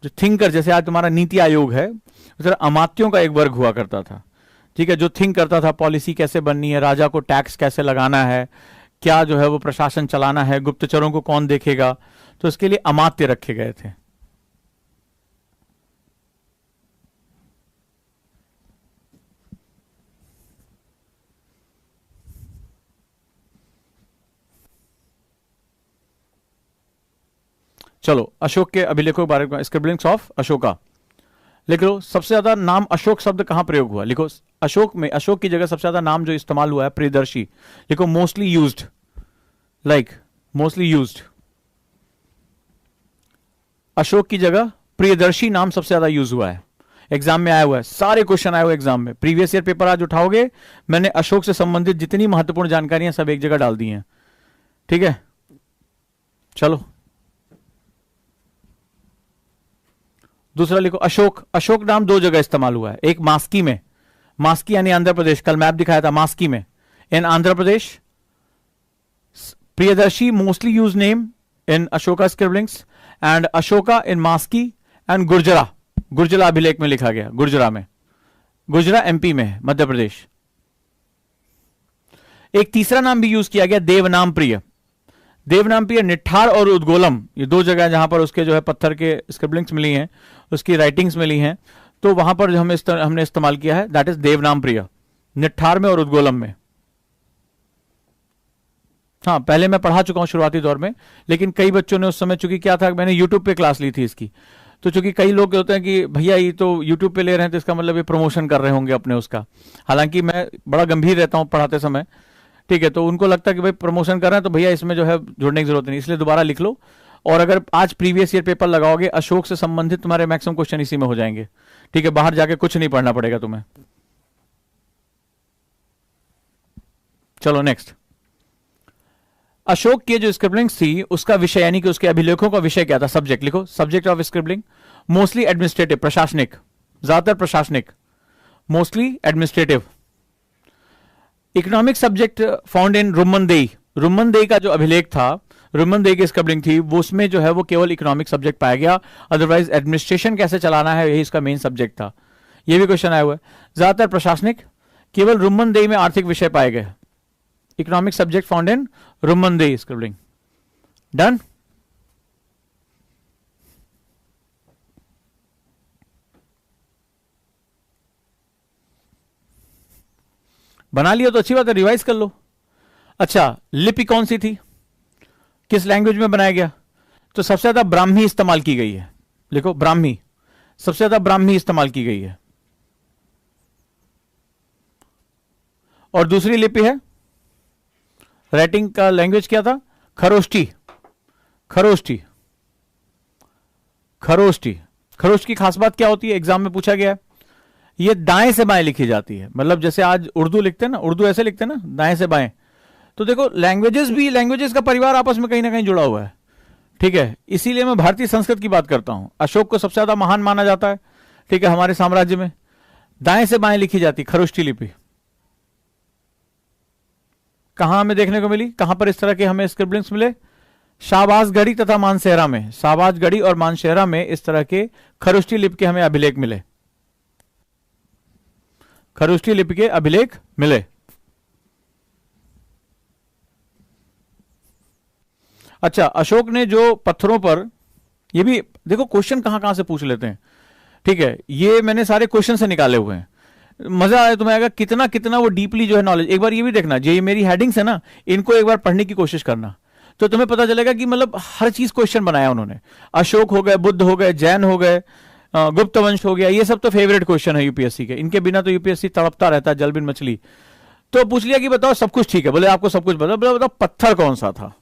जो थिंकर, जैसे आज तुम्हारा नीति आयोग है उस तरह अमात्यों का एक वर्ग हुआ करता था, ठीक है, जो थिंक करता था पॉलिसी कैसे बननी है, राजा को टैक्स कैसे लगाना है, क्या जो है वो प्रशासन चलाना है, गुप्तचरों को कौन देखेगा, तो इसके लिए अमात्य रखे गए थे। चलो अशोक के अभिलेखों के बारे में, स्क्रिबलिंग्स ऑफ अशोका लिख लो। सबसे ज्यादा नाम अशोक शब्द कहां प्रयोग हुआ? लिखो अशोक में, अशोक की जगह सबसे ज्यादा नाम जो इस्तेमाल हुआ है प्रियदर्शी। लिखो mostly used, like mostly used. Ashok की जगह प्रियदर्शी नाम सबसे ज्यादा यूज हुआ है, एग्जाम में आया हुआ है, सारे क्वेश्चन आए हुए एग्जाम में। प्रीवियस ईयर पेपर आज उठाओगे, मैंने अशोक से संबंधित जितनी महत्वपूर्ण जानकारियां सब एक जगह डाल दी हैं, ठीक है। चलो दूसरा लिखो अशोक। अशोक नाम 2 जगह इस्तेमाल हुआ है, एक मास्की में, मास्की यानी आंध्र प्रदेश, कल मैप दिखाया था, मास्की में in Andhra Pradesh. Priyadarshi mostly use name in Ashoka scribblings and Ashoka in Maski and Gurjara, Gurjara अभिलेख में लिखा गया, गुर्जरा में, गुर्जरा एमपी में, मध्य प्रदेश। एक तीसरा नाम भी यूज किया गया, देवनाम प्रिय। देवनाम प्रिय निठार और उद्गोलम, ये 2 जगह जहां पर उसके जो है पत्थर के स्क्रिबलिंग्स मिली हैं, उसकी राइटिंग्स मिली हैं, तो वहां पर जो हमने इस्तेमाल किया है दैट इज देवनाम प्रिय, निठार में और उद्गोलम में। हाँ, पहले मैं पढ़ा चुका हूं शुरुआती दौर में, लेकिन कई बच्चों ने उस समय, चूंकि क्या था, मैंने यूट्यूब पे क्लास ली थी इसकी, तो चूंकि कई लोग होते हैं कि भैया ये तो यूट्यूब पे ले रहे हैं तो इसका मतलब ये प्रमोशन कर रहे होंगे अपने उसका। हालांकि मैं बड़ा गंभीर रहता हूं पढ़ाते समय, ठीक है, तो उनको लगता है कि भाई प्रमोशन कर रहे हैं तो भैया इसमें जो है जुड़ने की जरूरत नहीं, इसलिए दोबारा लिख लो। और अगर आज प्रीवियस ईयर पेपर लगाओगे, अशोक से संबंधित तुम्हारे मैक्सिमम क्वेश्चन इसी में हो जाएंगे, ठीक है, बाहर जाके कुछ नहीं पढ़ना पड़ेगा तुम्हें। चलो नेक्स्ट, अशोक की जो स्क्रिबलिंग्स थी उसका विषय यानी कि उसके अभिलेखों का विषय क्या था? सब्जेक्ट लिखो, subject of scribbling mostly administrative, प्रशासनिक, ज्यादातर प्रशासनिक, mostly administrative. Economic subject found in Rummindei, Rummindei का जो अभिलेख था, रुम्मनदेई की स्क्रिबलिंग थी, वो उसमें जो है वो केवल इकोनॉमिक सब्जेक्ट पाया गया, अदरवाइज एडमिनिस्ट्रेशन कैसे चलाना है यही इसका मेन सब्जेक्ट था। ये भी क्वेश्चन आया हुआ है। ज्यादातर प्रशासनिक, केवल रुम्मनदेई में आर्थिक विषय पाए गए, economic subject found in Rummindei scribbling. Done. बना लिया तो अच्छी बात है, रिवाइज कर लो. अच्छा, लिपि कौन सी थी, किस लैंग्वेज में बनाया गया? तो सबसे ज्यादा ब्राह्मी इस्तेमाल की गई है. लिखो ब्राह्मी, सबसे ज्यादा ब्राह्मी इस्तेमाल की गई है. और दूसरी लिपि है, राइटिंग का लैंग्वेज क्या था? खरोष्टी. खरोष्टी. खरोष्टी. खरोष्ट की खास बात क्या होती है, एग्जाम में पूछा गया है. ये दाएं से बाएं लिखी जाती है. मतलब जैसे आज उर्दू लिखते हैं ना, उर्दू ऐसे लिखते हैं ना, दाएं से बाएं. तो देखो लैंग्वेजेस का परिवार आपस में कहीं ना कहीं जुड़ा हुआ है. ठीक है, इसीलिए मैं भारतीय संस्कृत की बात करता हूं. अशोक को सबसे ज्यादा महान माना जाता है. ठीक है, हमारे साम्राज्य में दाएं से बाएं लिखी जाती खरोष्टी लिपि. कहां हमें देखने को मिली, कहां पर इस तरह के हमें स्क्रिबलिंग्स मिले? शाहबाजगढ़ी तथा मानसेहरा में. शाहबाजगढ़ी और मानसेहरा में इस तरह के खरोष्टी लिपि के हमें अभिलेख मिले. खरोष्टी लिपि के अभिलेख मिले. अच्छा, अशोक ने जो पत्थरों पर, ये भी देखो क्वेश्चन कहां कहां से पूछ लेते हैं. ठीक है, ये मैंने सारे क्वेश्चन से निकाले हुए हैं. मजा आया तुम्हें, आएगा कितना कितना वो डीपली जो है नॉलेज. एक बार ये भी देखना, ये मेरी हेडिंग्स है ना, इनको एक बार पढ़ने की कोशिश करना, तो तुम्हें पता चलेगा कि मतलब हर चीज क्वेश्चन बनाया उन्होंने. अशोक हो गए, बुद्ध हो गए, जैन हो गए, गुप्त वंश हो गया, ये सब तो फेवरेट क्वेश्चन है यूपीएससी के. इनके बिना तो यूपीएससी तड़पता रहता है, जल बिन मछली. तो पूछ लिया कि बताओ, सब कुछ ठीक है, बोले आपको सब कुछ बताओ पत्थर कौन सा था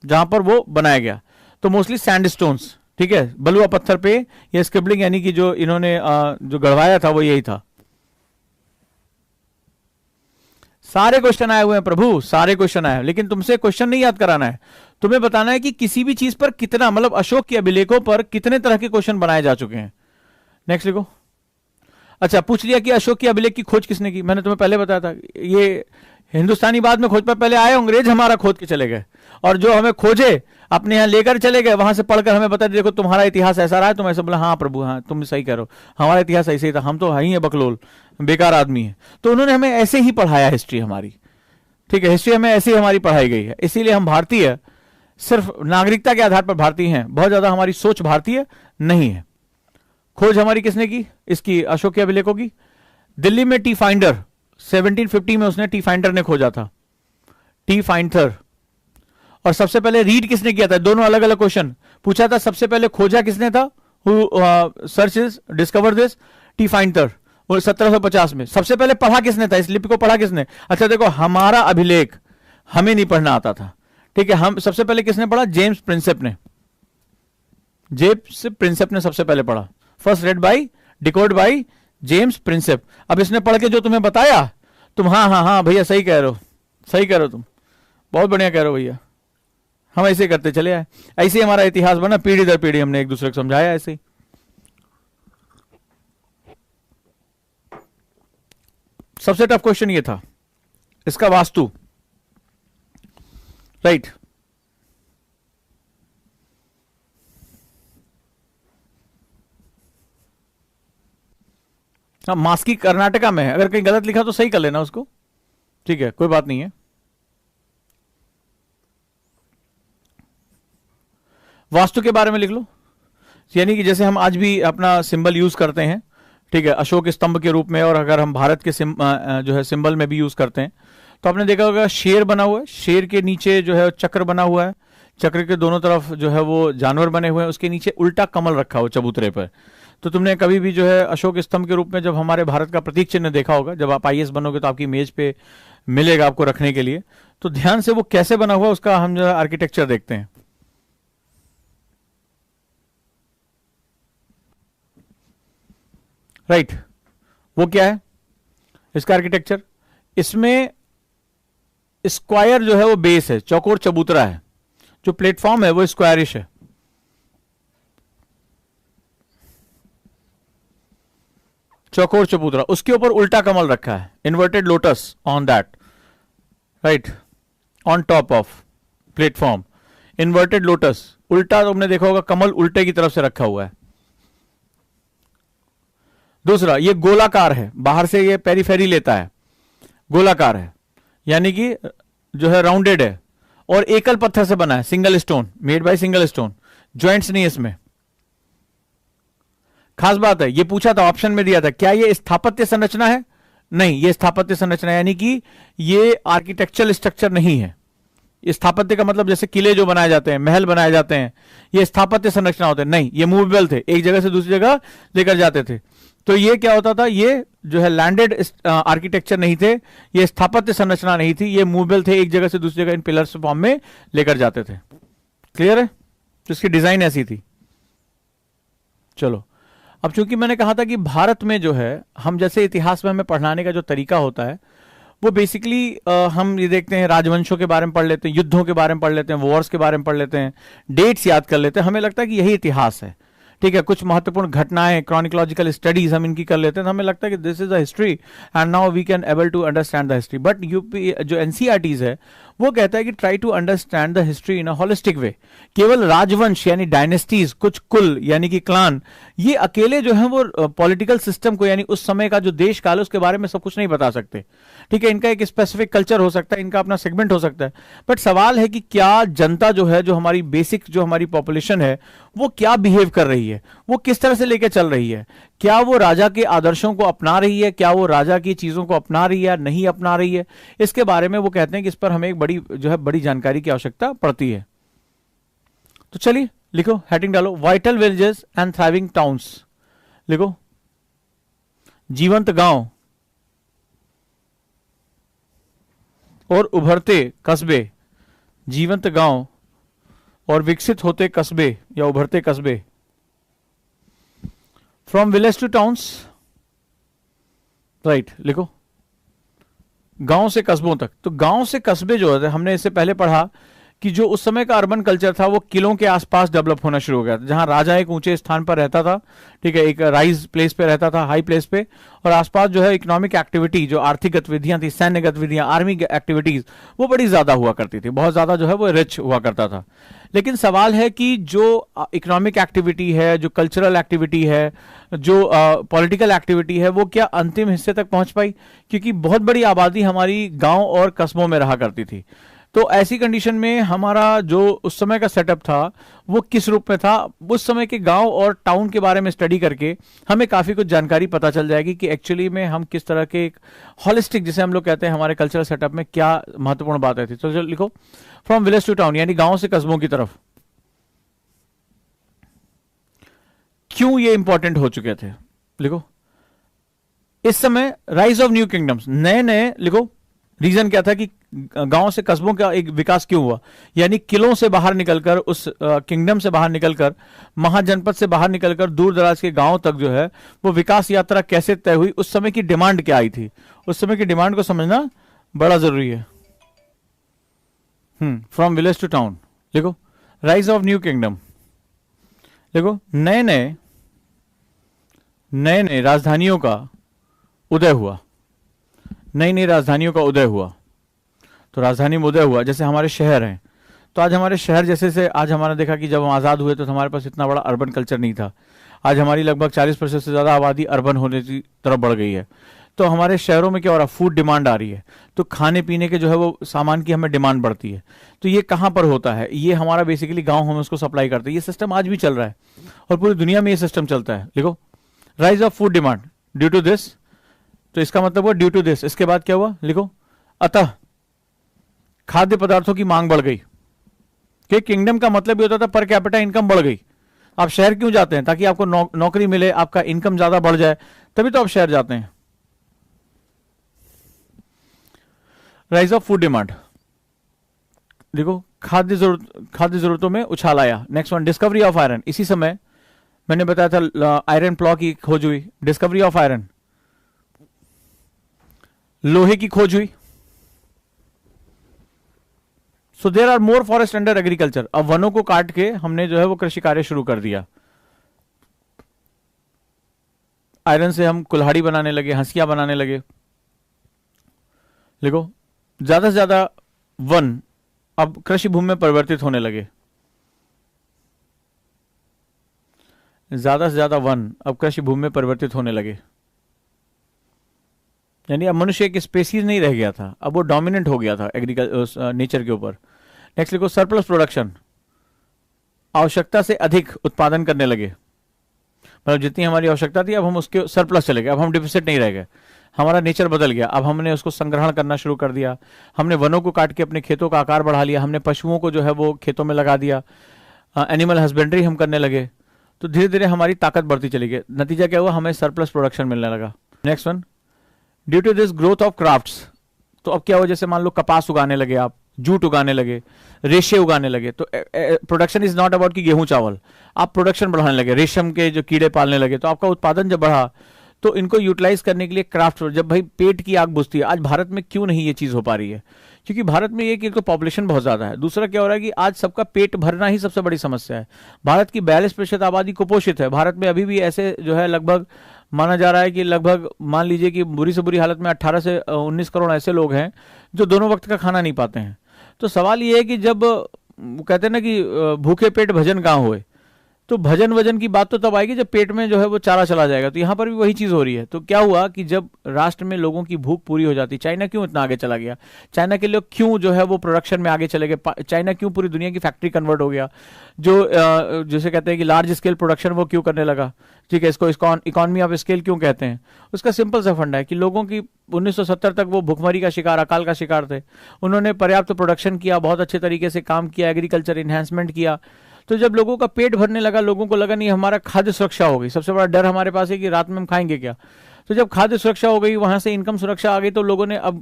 जहां पर वो बनाया गया? तो मोस्टली सैंडस्टोन्स. ठीक है, बलुआ पत्थर पे ये स्क्रिबलिंग यानी कि जो इन्होंने जो गढ़वाया था वो यही था. सारे क्वेश्चन आए हुए हैं प्रभु, सारे क्वेश्चन आए हैं. लेकिन तुमसे क्वेश्चन नहीं याद कराना है, तुम्हें बताना है कि किसी भी चीज पर कितना, मतलब अशोक के अभिलेखों पर कितने तरह के क्वेश्चन बनाए जा चुके हैं. नेक्स्ट लिखो. अच्छा, पूछ लिया कि अशोक के अभिलेख की खोज किसने की. मैंने तुम्हें पहले बताया था, ये हिंदुस्तानी बाद में खोज पर, पहले आए अंग्रेज, हमारा खोद के चले गए, और जो हमें खोजे अपने यहां लेकर चले गए, वहां से पढ़कर हमें बता देखो तुम्हारा इतिहास ऐसा रहा है. तुम ऐसे बोला, हाँ प्रभु, हाँ तुम सही कह रहे हो, हमारा इतिहास ऐसे ही था, हम तो है ही है बकलोल, बेकार आदमी है. तो उन्होंने हमें ऐसे ही पढ़ाया हिस्ट्री हमारी. ठीक है, हिस्ट्री हमें ऐसे ही हमारी पढ़ाई गई है. इसीलिए हम भारतीय सिर्फ नागरिकता के आधार पर भारतीय हैं, बहुत ज्यादा हमारी सोच भारतीय नहीं है. खोज हमारी किसने की इसकी, अशोक के अभिलेखों की? दिल्ली में टी फाइंडर, 1750 में उसने टी फाइंडर ने खोजा था, टी फाइंडर. और सबसे पहले रीड किसने किया था? दोनों अलग अलग क्वेश्चन पूछा था. सबसे पहले खोजा किसने था? Search is discover this, T finder, 1750 में. सबसे पहले पढ़ा किसने था, इस लिपि को पढ़ा किसने? अच्छा देखो, हमारा अभिलेख हमें नहीं पढ़ना आता था. ठीक है, हम सबसे पहले किसने पढ़ा? जेम्स प्रिंसेप ने. जेम्स प्रिंसेप ने सबसे पहले पढ़ा. First red by, decode by James Prinsep. अब इसने पढ़ के जो तुम्हें बताया, तुम हाँ हाँ हाँ भैया सही कह रहे हो, सही कह रहे हो, तुम बहुत बढ़िया कह रहे हो भैया, हम ऐसे करते चले आए. ऐसे ही हमारा इतिहास बना, पीढ़ी दर पीढ़ी हमने एक दूसरे को समझाया ऐसे ही. सबसे टफ क्वेश्चन ये था, इसका वास्तु. राइट. हाँ, मास्की कर्नाटका में है, अगर कहीं गलत लिखा तो सही कर लेना उसको. ठीक है, कोई बात नहीं है. वास्तु के बारे में लिख लो. यानी कि जैसे हम आज भी अपना सिंबल यूज करते हैं, ठीक है, अशोक स्तंभ के रूप में, और अगर हम भारत के जो है सिंबल में भी यूज करते हैं, तो आपने देखा होगा शेर बना हुआ है, शेर के नीचे जो है चक्र बना हुआ है, चक्र के दोनों तरफ जो है वो जानवर बने हुए हैं, उसके नीचे उल्टा कमल रखा हो चबूतरे पर. तो तुमने कभी भी जो है अशोक स्तंभ के रूप में जब हमारे भारत का प्रतीक चिन्ह देखा होगा, जब आप आईएएस बनोगे तो आपकी मेज पे मिलेगा आपको रखने के लिए. तो ध्यान से वो कैसे बना हुआ उसका हम जो है आर्किटेक्चर देखते हैं. राइट. वो क्या है इसका आर्किटेक्चर? इसमें स्क्वायर जो है वो बेस है, चौकोर चबूतरा है, जो प्लेटफॉर्म है वो स्क्वायरिश है. चौकोर चबूतरा, उसके ऊपर उल्टा कमल रखा है, inverted lotus on that. Right, on top of platform inverted lotus, उल्टा तुमने देखा होगा कमल उल्टे की तरफ से रखा हुआ है. दूसरा, ये गोलाकार है, बाहर से ये पेरीफेरी लेता है, गोलाकार है, यानी कि जो है राउंडेड है और एकल पत्थर से बना है, single stone, made by single stone, joints नहीं है इसमें। खास बात है, ये पूछा था, ऑप्शन में दिया था, क्या ये स्थापत्य संरचना है? नहीं, ये स्थापत्य संरचना यानी कि ये आर्किटेक्चरल स्ट्रक्चर नहीं है। स्थापत्य का मतलब जैसे किले जो बनाए जाते हैं, महल बनाए जाते हैं, ये स्थापत्य संरचना होते हैं। नहीं, ये मूवेबल थे, एक जगह से दूसरी जगह लेकर जाते थे। तो ये क्या होता था, ये जो है लैंडेड आर्किटेक्चर नहीं थे, ये स्थापत्य संरचना नहीं थी, ये मूवेबल थे, एक जगह से दूसरी जगह इन पिलर्स फॉर्म में लेकर जाते थे। क्लियर है? तो इसकी डिजाइन ऐसी थी। चलो, अब चूंकि मैंने कहा था कि भारत में जो है, हम जैसे इतिहास में हमें पढ़ाने का जो तरीका होता है वो बेसिकली हम ये देखते हैं, राजवंशों के बारे में पढ़ लेते हैं, युद्धों के बारे में पढ़ लेते हैं, वॉर्स के बारे में पढ़ लेते हैं, डेट्स याद कर लेते हैं, हमें लगता है कि यही इतिहास है। ठीक है, कुछ महत्वपूर्ण घटनाएं, क्रॉनिकोलॉजिकल स्टडीज हम इनकी कर लेते हैं, तो हमें लगता है कि this is the history and now we can able to understand the history. But UP जो एनसीईआरटीज है वो कहता है कि try to understand the history in a holistic way. केवल राजवंश यानी डायनेस्टीज, कुछ कुल यानी कि क्लान, ये अकेले जो है वो पॉलिटिकल सिस्टम को यानी उस समय का जो देश काल है उसके बारे में सब कुछ नहीं बता सकते। ठीक है, इनका एक स्पेसिफिक कल्चर हो सकता है, इनका अपना सेगमेंट हो सकता है, बट सवाल है कि क्या जनता जो है, जो हमारी बेसिक जो हमारी पॉपुलेशन है, वो क्या बिहेव कर रही है, वो किस तरह से लेके चल रही है, क्या वो राजा के आदर्शों को अपना रही है, क्या वो राजा की चीजों को अपना रही है या नहीं अपना रही है, इसके बारे में वो कहते हैं कि इस पर हमें एक बड़ी जो है बड़ी जानकारी की आवश्यकता पड़ती है। तो चलिए लिखो, हेडिंग डालो, vital villages and thriving towns. लिखो, जीवंत गांव और उभरते कस्बे, जीवंत गांव और विकसित होते कस्बे या उभरते कस्बे। From village two towns, right, लिखो, गांव से कस्बों तक। तो गांव से कस्बे जो है, हमने इससे पहले पढ़ा कि जो उस समय का अर्बन कल्चर था वो किलों के आसपास डेवलप होना शुरू हो गया था, जहां राजा एक ऊंचे स्थान पर रहता था, ठीक है, एक राइज प्लेस पे रहता था, हाई प्लेस पे, और आसपास जो है इकोनॉमिक एक्टिविटी, जो आर्थिक गतिविधियां थी, सैन्य गतिविधियां, आर्मी एक्टिविटीज, वो बड़ी ज्यादा हुआ करती थी, बहुत ज्यादा जो है वो रिच हुआ करता था। लेकिन सवाल है कि जो इकोनॉमिक एक्टिविटी है, जो कल्चरल एक्टिविटी है, जो पॉलिटिकल एक्टिविटी है, वो क्या अंतिम हिस्से तक पहुंच पाई? क्योंकि बहुत बड़ी आबादी हमारी गांव और कस्बों में रहा करती थी। तो ऐसी कंडीशन में हमारा जो उस समय का सेटअप था वो किस रूप में था, उस समय के गांव और टाउन के बारे में स्टडी करके हमें काफी कुछ जानकारी पता चल जाएगी कि एक्चुअली में हम किस तरह के एक हॉलिस्टिक, जिसे हम लोग कहते हैं, हमारे कल्चरल सेटअप में क्या महत्वपूर्ण बातें थी। तो लिखो, फ्रॉम विलेज टू टाउन, यानी गांव से कस्बों की तरफ। क्यों ये इंपॉर्टेंट हो चुके थे? लिखो, इस समय राइज ऑफ न्यू किंगडम्स, नए नए, लिखो, रीजन क्या था कि गांव से कस्बों का एक विकास क्यों हुआ, यानी किलों से बाहर निकलकर, उस किंगडम से बाहर निकलकर, महाजनपद से बाहर निकलकर दूर दराज के गांव तक जो है वो विकास यात्रा कैसे तय हुई, उस समय की डिमांड क्या आई थी, उस समय की डिमांड को समझना बड़ा जरूरी है। फ्रॉम विलेज टू टाउन, देखो, राइज ऑफ न्यू किंगडम, देखो, नए नए राजधानियों का उदय हुआ, नई नई राजधानियों का उदय हुआ। तो राजधानी में उदय हुआ, जैसे हमारे शहर हैं, तो आज हमारे शहर जैसे से, आज हमारा देखा कि जब हम आज़ाद हुए तो हमारे पास इतना बड़ा अर्बन कल्चर नहीं था। आज हमारी लगभग 40% से ज़्यादा आबादी अर्बन होने की तरफ बढ़ गई है। तो हमारे शहरों में क्या हो रहा है, फूड डिमांड आ रही है, तो खाने पीने के जो है वो सामान की हमें डिमांड बढ़ती है। तो ये कहाँ पर होता है, ये हमारा बेसिकली गाँव, हम उसको सप्लाई करते हैं। ये सिस्टम आज भी चल रहा है और पूरी दुनिया में ये सिस्टम चलता है। लिखो, rise of food demand due to this, तो इसका मतलब हुआ ड्यू टू दिस। इसके बाद क्या हुआ, लिखो, अतः खाद्य पदार्थों की मांग बढ़ गई। कि किंगडम का मतलब ये होता था पर कैपिटा इनकम बढ़ गई। आप शहर क्यों जाते हैं? ताकि आपको नौकरी मिले, आपका इनकम ज्यादा बढ़ जाए, तभी तो आप शहर जाते हैं। राइज ऑफ फूड डिमांड, देखो, खाद्य जरूरतों में उछाल आया। Next one, discovery of iron, इसी समय मैंने बताया था आयरन प्लॉ की खोज हुई, डिस्कवरी ऑफ आयरन, लोहे की खोज हुई। So there are more forest under agriculture, अब वनों को काट के हमने जो है वो कृषि कार्य शुरू कर दिया। आयरन से हम कुल्हाड़ी बनाने लगे, हंसियां बनाने लगे। देखो, ज्यादा से ज्यादा वन अब कृषि भूमि में परिवर्तित होने लगे, ज्यादा से ज्यादा वन अब कृषि भूमि में परिवर्तित होने लगे। यानी अब मनुष्य एक स्पेसीज नहीं रह गया था, अब वो डोमिनेंट हो गया था एग्रीकल्चर नेचर के ऊपर। नेक्स्ट लिखो सरप्लस प्रोडक्शन, आवश्यकता से अधिक उत्पादन करने लगे, मतलब जितनी हमारी आवश्यकता थी अब हम उसके सरप्लस चले गए, अब हम डिफिसिट नहीं रह गए, हमारा नेचर बदल गया, अब हमने उसको संग्रहण करना शुरू कर दिया, हमने वनों को काट के अपने खेतों का आकार बढ़ा लिया, हमने पशुओं को जो है वो खेतों में लगा दिया, एनिमल हस्बेंड्री हम करने लगे, तो धीरे धीरे हमारी ताकत बढ़ती चली गई। नतीजा क्या हुआ, हमें सरप्लस प्रोडक्शन मिलने लगा। Next one, due to this growth of crafts, तो अब क्या हुआ, जैसे मान लो कपास उगाने लगे आप, जूट उगाने लगे, रेशे उगाने लगे, तो प्रोडक्शन इज नॉट अबाउट कि गेहूं चावल, आप प्रोडक्शन बढ़ाने लगे, रेशम के जो कीड़े पालने लगे, तो आपका उत्पादन जब बढ़ा तो इनको यूटिलाइज करने के लिए क्राफ्ट, जब भाई पेट की आग बुझती है, आज भारत में क्यों नहीं ये चीज हो पा रही है, क्योंकि भारत में ये कि एक तो पॉपुलेशन बहुत ज्यादा है, दूसरा क्या हो रहा है कि आज सबका पेट भरना ही सबसे बड़ी समस्या है। भारत की 42% आबादी कुपोषित है। भारत में अभी भी ऐसे जो है लगभग माना जा रहा है कि लगभग मान लीजिए कि बुरी से बुरी हालत में 18 से 19 करोड़ ऐसे लोग हैं जो दोनों वक्त का खाना नहीं पाते हैं। तो सवाल ये है कि जब कहते हैं ना कि भूखे पेट भजन कहाँ हुए, तो भजन वजन की बात तो तब आएगी जब पेट में जो है वो चारा चला जाएगा। तो यहाँ पर भी वही चीज हो रही है। तो क्या हुआ कि जब राष्ट्र में लोगों की भूख पूरी हो जाती, चाइना क्यों इतना आगे चला गया, चाइना के लोग क्यों जो है वो प्रोडक्शन में आगे चले गए, चाइना क्यों पूरी दुनिया की फैक्ट्री कन्वर्ट हो गया, जो जैसे कहते हैं कि लार्ज स्केल प्रोडक्शन वो क्यों करने लगा, ठीक है, इसको इकोनॉमी ऑफ स्केल क्यों कहते हैं। उसका सिंपल सा फंडा है कि लोगों की 1970 तक वो भुखमरी का शिकार, अकाल का शिकार थे, उन्होंने पर्याप्त प्रोडक्शन किया, बहुत अच्छे तरीके से काम किया, एग्रीकल्चर इन्हांसमेंट किया। तो जब लोगों का पेट भरने लगा, लोगों को लगा नहीं हमारा खाद्य सुरक्षा हो गई, सबसे बड़ा डर हमारे पास है कि रात में हम खाएंगे क्या। तो जब खाद्य सुरक्षा हो गई, वहां से इनकम सुरक्षा आ गई, तो लोगों ने अब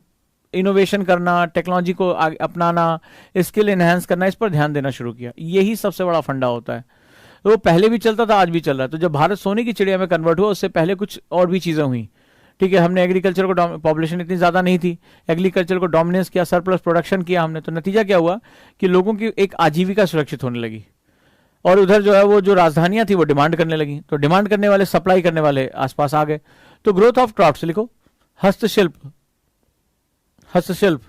इनोवेशन करना, टेक्नोलॉजी को अपनाना, स्किल एनहांस करना, इस पर ध्यान देना शुरू किया। यही सबसे बड़ा फंडा होता है। तो वो पहले भी चलता था, आज भी चल रहा है। तो जब भारत सोने की चिड़िया में कन्वर्ट हुआ, उससे पहले कुछ और भी चीजें हुई, ठीक है। हमने एग्रीकल्चर को, पॉपुलेशन इतनी ज्यादा नहीं थी, एग्रीकल्चर को डोमिनेंस किया, सरप्लस प्रोडक्शन किया हमने। तो नतीजा क्या हुआ कि लोगों की एक आजीविका सुरक्षित होने लगी, और उधर जो है वो जो राजधानियां थी वो डिमांड करने लगी, तो डिमांड करने वाले सप्लाई करने वाले आसपास आ गए। तो ग्रोथ ऑफ क्राफ्ट्स लिखो, हस्तशिल्प, हस्तशिल्प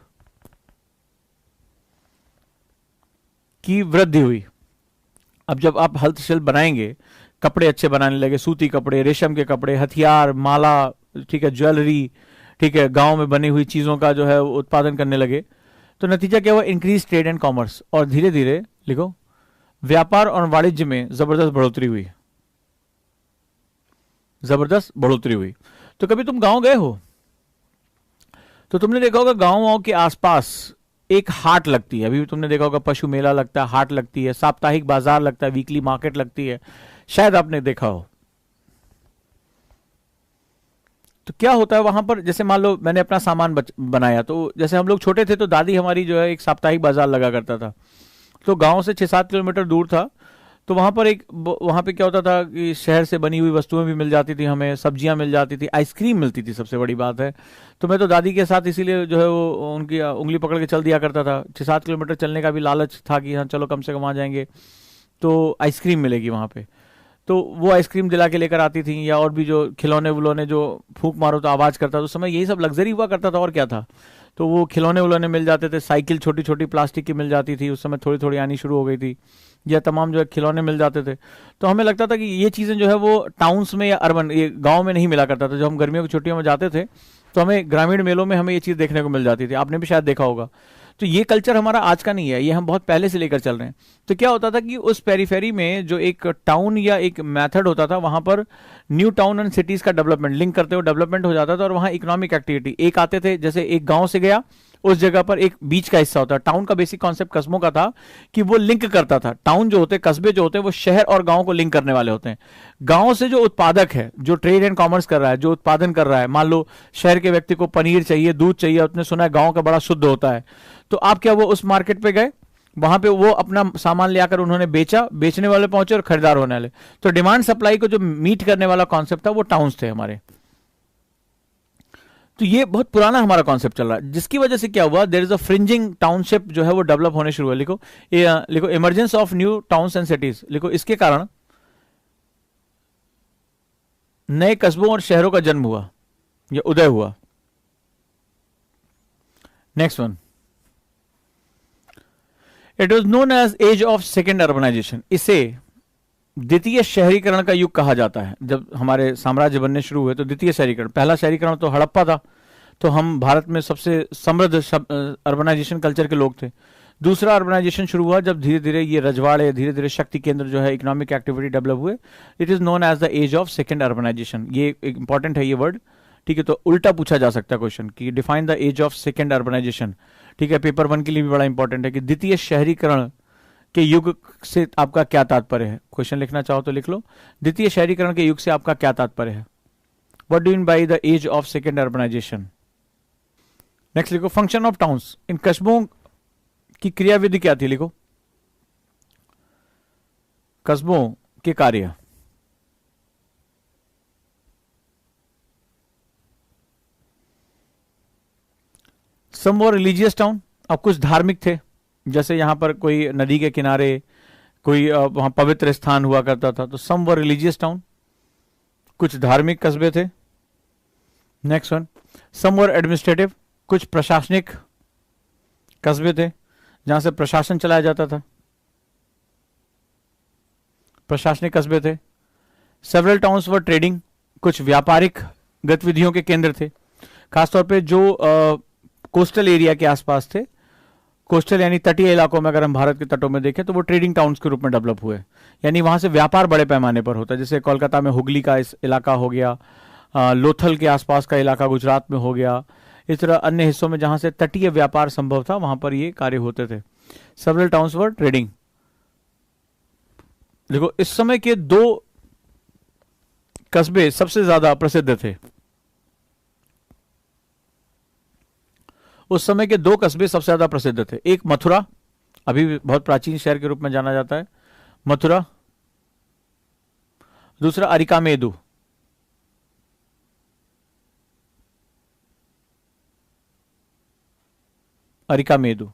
की वृद्धि हुई। अब जब आप हस्तशिल्प बनाएंगे, कपड़े अच्छे बनाने लगे, सूती कपड़े, रेशम के कपड़े, हथियार, माला, ठीक है, ज्वेलरी, ठीक है, गांव में बनी हुई चीजों का जो है उत्पादन करने लगे। तो नतीजा क्या हुआ, इंक्रीज ट्रेड एंड कॉमर्स, और धीरे धीरे लिखो व्यापार और वाणिज्य में जबरदस्त बढ़ोतरी हुई, जबरदस्त बढ़ोतरी हुई। तो कभी तुम गांव गए हो तो तुमने देखा होगा गांव के आसपास एक हाट लगती है, अभी भी तुमने देखा होगा, पशु मेला लगता है, हाट लगती है, साप्ताहिक बाजार लगता है, वीकली मार्केट लगती है, शायद आपने देखा हो। तो क्या होता है वहां पर, जैसे मान लो मैंने अपना सामान बनाया, तो जैसे हम लोग छोटे थे तो दादी हमारी जो है एक साप्ताहिक बाजार लगा करता था, तो गांव से 6-7 किलोमीटर दूर था। तो वहां पे क्या होता था कि शहर से बनी हुई वस्तुएं भी मिल जाती थी, हमें सब्जियां मिल जाती थी, आइसक्रीम मिलती थी, सबसे बड़ी बात है। तो मैं तो दादी के साथ इसीलिए जो है वो उनकी उंगली पकड़ के चल दिया करता था। 6-7 किलोमीटर चलने का भी लालच था कि हाँ चलो कम से कम वहां जाएंगे तो आइसक्रीम मिलेगी वहां पे। तो वो आइसक्रीम दिला के लेकर आती थी, या और भी जो खिलौने विलौने जो फूंक मारो तो आवाज करता था, उस समय यही सब लग्जरी हुआ करता था, और क्या था। तो वो खिलौने विलौने मिल जाते थे, साइकिल छोटी छोटी प्लास्टिक की मिल जाती थी, उस समय थोड़ी थोड़ी आनी शुरू हो गई थी, या तमाम जो है खिलौने मिल जाते थे। तो हमें लगता था कि ये चीज़ें जो है वो टाउन्स में या अर्बन, ये गांव में नहीं मिला करता था। जब हम गर्मियों की छुट्टियों में जाते थे तो हमें ग्रामीण मेलों में हमें ये चीज़ देखने को मिल जाती थी, आपने भी शायद देखा होगा। तो ये कल्चर हमारा आज का नहीं है, ये हम बहुत पहले से लेकर चल रहे हैं। तो क्या होता था कि उस पेरीफेरी में जो एक टाउन या एक मेथड होता था, वहां पर न्यू टाउन एंड सिटीज का डेवलपमेंट लिंक करते हुए डेवलपमेंट हो जाता था, और वहां इकोनॉमिक एक्टिविटी एक आते थे, जैसे एक गांव से गया, उस जगह पर एक बीच का हिस्सा होता है। टाउन का बेसिक कॉन्सेप्ट कस्बों का था कि वो लिंक करता था, टाउन जो होते, कस्बे जो होते हैं, वो शहर और गांव को लिंक करने वाले होते हैं। गांव से जो उत्पादक है, जो ट्रेड एंड कॉमर्स कर रहा है, जो उत्पादन कर रहा है, मान लो शहर के व्यक्ति को पनीर चाहिए, दूध चाहिए, उसने सुना है गांव का बड़ा शुद्ध होता है, तो आप क्या, वो उस मार्केट पे गए, वहां पे वो अपना सामान ले आकर उन्होंने बेचा, बेचने वाले पहुंचे और खरीदार होने वाले। तो डिमांड सप्लाई को जो मीट करने वाला कॉन्सेप्ट था वो टाउन्स थे हमारे। तो ये बहुत पुराना हमारा कॉन्सेप्ट चल रहा है, जिसकी वजह से क्या हुआ, there is a fringing township जो है वो डेवलप होने शुरू हुआ। लिखो लिखो emergence of new towns and cities. लिखो इसके कारण नए कस्बों और शहरों का जन्म हुआ या उदय हुआ। Next one, it was known as age of second urbanisation. इसे द्वितीय शहरीकरण का युग कहा जाता है। जब हमारे साम्राज्य बनने शुरू हुए तो द्वितीय शहरीकरण, पहला शहरीकरण तो हड़प्पा था, तो हम भारत में सबसे समृद्ध अर्बनाइजेशन कल्चर के लोग थे। दूसरा अर्बनाइजेशन शुरू हुआ जब धीरे धीरे ये रजवाड़े, धीरे धीरे शक्ति केंद्र जो है, इकोनॉमिक एक्टिविटी डेवलप हुए। It is known as the age of second urbanisation. ये इंपॉर्टेंट है ये वर्ड, ठीक है। तो उल्टा पूछा जा सकता है क्वेश्चन कि define the age of second urbanisation, ठीक है। पेपर 1 के लिए भी बड़ा इंपॉर्टेंट है कि द्वितीय शहरीकरण के युग से आपका क्या तात्पर्य है। क्वेश्चन लिखना चाहो तो लिख लो, द्वितीय शहरीकरण के युग से आपका क्या तात्पर्य है। What do mean by the age of second urbanisation. Next लिखो, फंक्शन ऑफ टाउन्स। इन कस्बों की क्रियाविधि क्या थी, लिखो कस्बों के कार्य। सम वर रिलीजियस टाउन, अब कुछ धार्मिक थे, जैसे यहां पर कोई नदी के किनारे कोई वहां पवित्र स्थान हुआ करता था, तो सम वर रिलीजियस टाउन, कुछ धार्मिक कस्बे थे। नेक्स्ट वन, सम वर एडमिनिस्ट्रेटिव, कुछ प्रशासनिक कस्बे थे जहां से प्रशासन चलाया जाता था, प्रशासनिक कस्बे थे। सेवरल टाउन्स वर ट्रेडिंग, कुछ व्यापारिक गतिविधियों के केंद्र थे, खासतौर पे जो कोस्टल एरिया के आसपास थे। कोस्टल यानी तटीय इलाकों में, अगर हम भारत के तटों में देखें तो वो ट्रेडिंग टाउन्स के रूप में डेवलप हुए, यानी वहां से व्यापार बड़े पैमाने पर होता है। जैसे कोलकाता में हुगली का इस इलाका हो गया, लोथल के आसपास का इलाका गुजरात में हो गया, इस तरह अन्य हिस्सों में जहां से तटीय व्यापार संभव था वहां पर ये कार्य होते थे। सेवरल टाउन्स वर ट्रेडिंग। देखो इस समय के 2 कस्बे सबसे ज्यादा प्रसिद्ध थे। उस समय के 2 कस्बे सबसे ज्यादा प्रसिद्ध थे। एक मथुरा, अभी भी बहुत प्राचीन शहर के रूप में जाना जाता है, मथुरा। दूसरा अरिकामेदु। अरिकामेदु।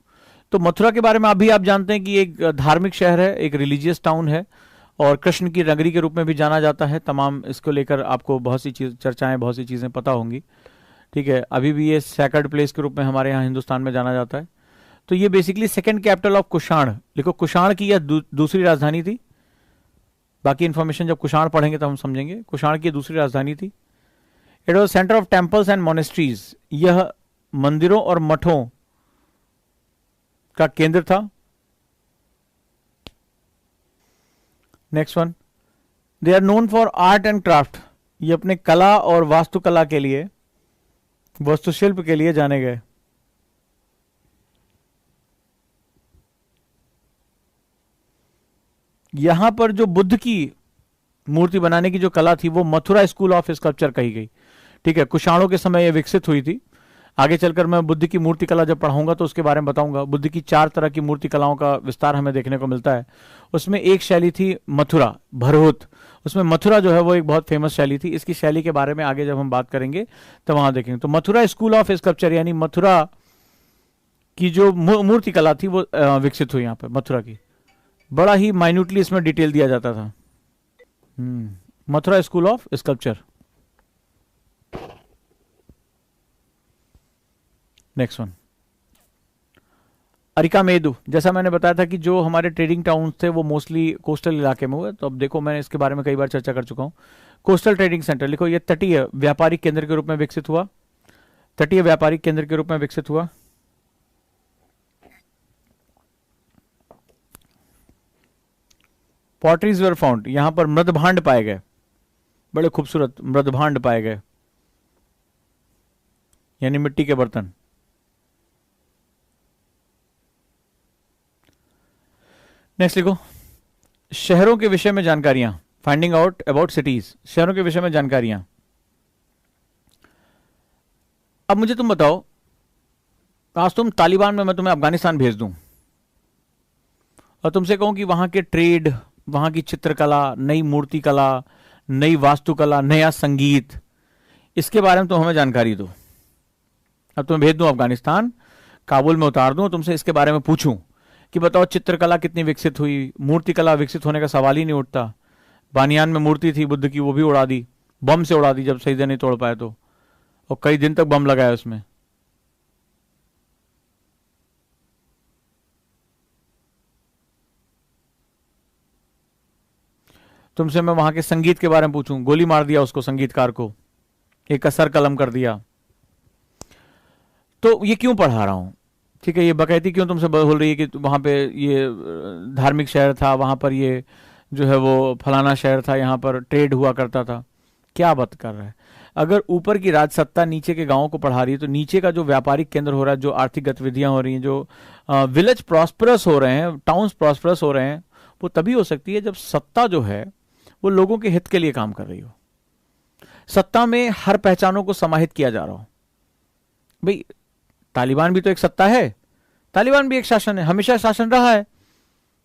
तो मथुरा के बारे में अभी आप जानते हैं कि एक धार्मिक शहर है, एक रिलीजियस टाउन है, और कृष्ण की नगरी के रूप में भी जाना जाता है। तमाम इसको लेकर आपको बहुत सी चर्चाएं, बहुत सी चीजें पता होंगी, ठीक है। अभी भी ये सैक्रेड प्लेस के रूप में हमारे यहाँ हिंदुस्तान में जाना जाता है। तो ये basically second capital of Kushan, लिखो कुषाण की यह दूसरी राजधानी थी। बाकी इंफॉर्मेशन जब कुषाण पढ़ेंगे तब हम समझेंगे। कुषाण की दूसरी राजधानी थी। It was centre of temples and monasteries, यह मंदिरों और मठों का केंद्र था। Next one, they are known for art and craft, ये अपने कला और वास्तुकला के लिए, वास्तुशिल्प के लिए जाने गए। यहां पर जो बुद्ध की मूर्ति बनाने की जो कला थी वो मथुरा स्कूल ऑफ स्कल्पचर कही गई, ठीक है। कुषाणों के समय यह विकसित हुई थी। आगे चलकर मैं बुद्ध की मूर्ति कला जब पढ़ाऊंगा तो उसके बारे में बताऊंगा। बुद्ध की 4 तरह की मूर्ति कलाओं का विस्तार हमें देखने को मिलता है। उसमें एक शैली थी मथुरा, भरहुत। उसमें मथुरा जो है वो एक बहुत फेमस शैली थी। इसकी शैली के बारे में आगे जब हम बात करेंगे तो वहां देखेंगे। तो मथुरा स्कूल ऑफ स्कल्पचर यानी मथुरा की जो मूर्ति कला थी वो विकसित हुई यहाँ पे मथुरा की। बड़ा ही माइन्यूटली इसमें डिटेल दिया जाता था। Mathura school of sculpture. Next one, Arikamedu. जैसा मैंने बताया था कि जो हमारे ट्रेडिंग टाउन्स थे वो मोस्टली कोस्टल इलाके में हुए। तो अब देखो मैंने इसके बारे में कई बार चर्चा कर चुका हूं। कोस्टल ट्रेडिंग सेंटर, लिखो ये तटीय व्यापारिक केंद्र के रूप में विकसित हुआ। तटीय व्यापारिक केंद्र के रूप में विकसित हुआ। पॉटरीज वर फाउंड, यहां पर मृदभांड पाए गए, बड़े खूबसूरत मृदभांड पाए गए, यानी मिट्टी के बर्तन। नेक्स्ट लिखो, शहरों के विषय में जानकारियां, फाइंडिंग आउट अबाउट सिटीज, शहरों के विषय में जानकारियां। अब मुझे तुम बताओ, आज तुम तालिबान में मैं तुम्हें अफगानिस्तान भेज दूं और तुमसे कहूं कि वहां के ट्रेड, वहां की चित्रकला, नई मूर्ति कला, नई वास्तुकला, नया संगीत, इसके बारे में तुम हमें जानकारी दो। अब तुम्हें भेज दूं अफगानिस्तान, काबुल में उतार दूं, तुमसे इसके बारे में पूछूं कि बताओ चित्रकला कितनी विकसित हुई, मूर्ति कला विकसित होने का सवाल ही नहीं उठता। बानियान में मूर्ति थी बुद्ध की, वो भी उड़ा दी, बम से उड़ा दी जब सही से नहीं तोड़ पाए तो, और कई दिन तक बम लगाया उसमें। तुमसे मैं वहां के संगीत के बारे में पूछूं, गोली मार दिया उसको, संगीतकार को, एक असर कलम कर दिया। तो ये क्यों पढ़ा रहा हूं? ठीक है, ये बकैती क्यों तुमसे बोल रही है कि वहां पे ये धार्मिक शहर था, वहां पर ये जो है वो फलाना शहर था, यहाँ पर ट्रेड हुआ करता था? क्या बात कर रहा है? अगर ऊपर की राजसत्ता नीचे के गांवों को पढ़ा रही है, तो नीचे का जो व्यापारिक केंद्र हो रहा है, जो आर्थिक गतिविधियां हो रही हैं, जो विलेज प्रॉस्परस हो रहे हैं, टाउन्स प्रॉस्परस हो रहे हैं, वो तभी हो सकती है जब सत्ता जो है वो लोगों के हित के लिए काम कर रही हो। सत्ता में हर पहचानों को समाहित किया जा रहा हो। भाई तालिबान भी तो एक सत्ता है, तालिबान भी एक शासन है, हमेशा शासन रहा है।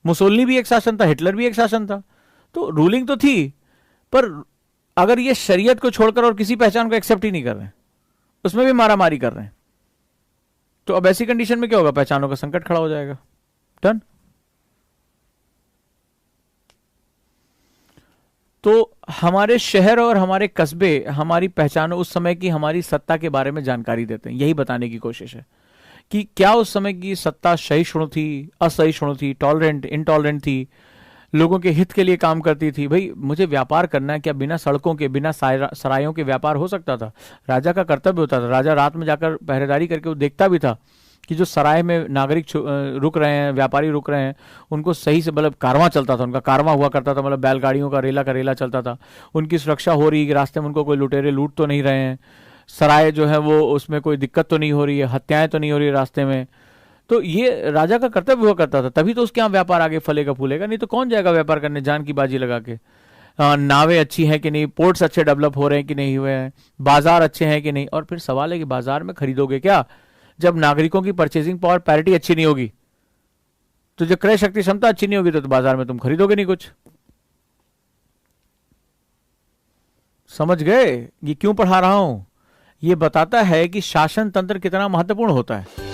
मुसोलिनी भी एक शासन था, हिटलर भी एक शासन था, तो रूलिंग तो थी। पर अगर ये शरीयत को छोड़कर और किसी पहचान को एक्सेप्ट ही नहीं कर रहे हैं, उसमें भी मारामारी कर रहे हैं, तो अब ऐसी कंडीशन में क्या होगा? पहचानों का संकट खड़ा हो जाएगा। डन। तो हमारे शहर और हमारे कस्बे हमारी पहचानों, उस समय की हमारी सत्ता के बारे में जानकारी देते हैं। यही बताने की कोशिश है कि क्या उस समय की सत्ता सहिष्णु थी, असहिष्णु थी, टॉलरेंट, इनटॉलरेंट थी, लोगों के हित के लिए काम करती थी। भाई मुझे व्यापार करना है, क्या बिना सड़कों के, बिना सरायों के व्यापार हो सकता था? राजा का कर्तव्य होता था। राजा रात में जाकर पहरेदारी करके वो देखता भी था कि जो सराय में नागरिक रुक रहे हैं, व्यापारी रुक रहे हैं, उनको सही से, मतलब कारवां चलता था, उनका कारवां हुआ करता था, मतलब बैलगाड़ियों का रेला चलता था, उनकी सुरक्षा हो रही है कि रास्ते में उनको कोई लुटेरे लूट तो नहीं रहे हैं, सराय जो है वो उसमें कोई दिक्कत तो नहीं हो रही है, हत्याएं तो नहीं हो रही है रास्ते में। तो ये राजा का कर्तव्य हुआ करता था, तभी तो उसके यहाँ व्यापार आगे फलेगा फूलेगा। नहीं तो कौन जाएगा व्यापार करने जान की बाजी लगा के? नावें अच्छी हैं कि नहीं, पोर्ट्स अच्छे डेवलप हो रहे हैं कि नहीं हुए हैं, बाजार अच्छे हैं कि नहीं। और फिर सवाल है कि बाजार में खरीदोगे क्या जब नागरिकों की परचेसिंग पावर पैरिटी अच्छी नहीं होगी? तो जब क्रय शक्ति क्षमता अच्छी नहीं होगी तो बाजार में तुम खरीदोगे नहीं कुछ। समझ गए ये क्यों पढ़ा रहा हूं? ये बताता है कि शासन तंत्र कितना महत्वपूर्ण होता है।